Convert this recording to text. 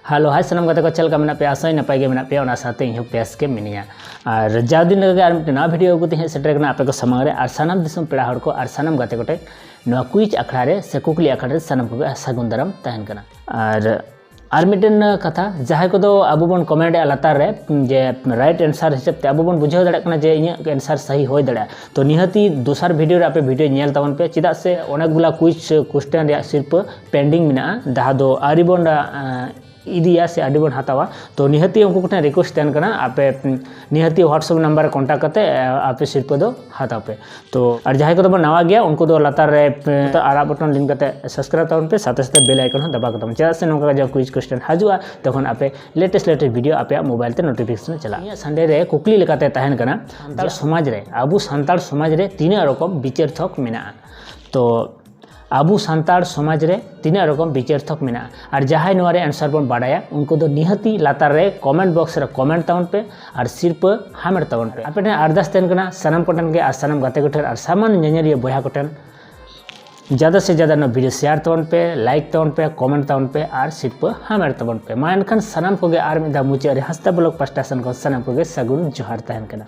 Hello hi सनम गाते को चलका मेना पे आशा नपाय गे मेना पे ओना साथे इहो पेस के मिनिया और जादिन लगे आर मिटे ना वीडियो अगुते हे सेटर कना आपे को समांग रे आर सनम दिसम पेड़ा हड़ को आर सनम गाते कोटे नवा क्विज अखड़ा रे से कुकली अखड़ा रे सनम को सागुन दाराम तहन कना और मिटन कथा जहाँ को अब बन कमेंट लातार रे जे राइट आंसर हिसाब से अब बन बुझाव दाड़ा जे इन आंसर सही हो दाड़ा तो निहाती दोसर वीडियो रे आपे वीडियो नेल तबन पे चेदा से अनेकगुला क्विज क्वेश्चन रे सिर्फ पेंडिंग मेना जहाँ दो आरी बन इदिया से आडी बन हतावा तो निहाती उनको कोठे रिक्वेस्ट तहन कना आपे निहाती व्हाट्सएप नंबर कांटेक्ट करते आपे सिर्फ दो हताव पे तो और जहाँ को नवा गया उनको दो लातार रे तो आरा बटन लिंक करते सब्सक्राइब तबन पे साथे साथे बेल आइकन दबा करते चेदा से नोका जब क्विज क्वेश्चन हजुआ तखन आपे लेटेस्ट वीडियो आपे मोबाइल ते नोटिफिकेशन चला संडे रे कुकली लेकाते तहन कना सान्ताड़ समाज रे आबू सान्ताड़ समाज रे तीन रकम विचारथक मेना तो आबू सान्ताड़ समाज रे तीन रकम विचारथक मेना और जहाँ नोरे आंसर बन बाड़ाया उनको दो निहाती लातार रे कमेंट बॉक्स रे कमेंट तबन पे और सिर्फ हामेट तबन पे आपे अरदास तहन कना सनम कोटन के और सनम गाते कोठन और सामान नेनेरिया बया कोटन ज़्यादा से ज़्यादा ना वीडियो शेयर तबन पे लाइक तबन पे कमेंट तबन पे और सिर्फ हामेट तबन पे मा एनखान सनम को और मिदा मुचे हंसता ब्लॉग पास्टासन को सनम को सागुन जोहार तहन कना।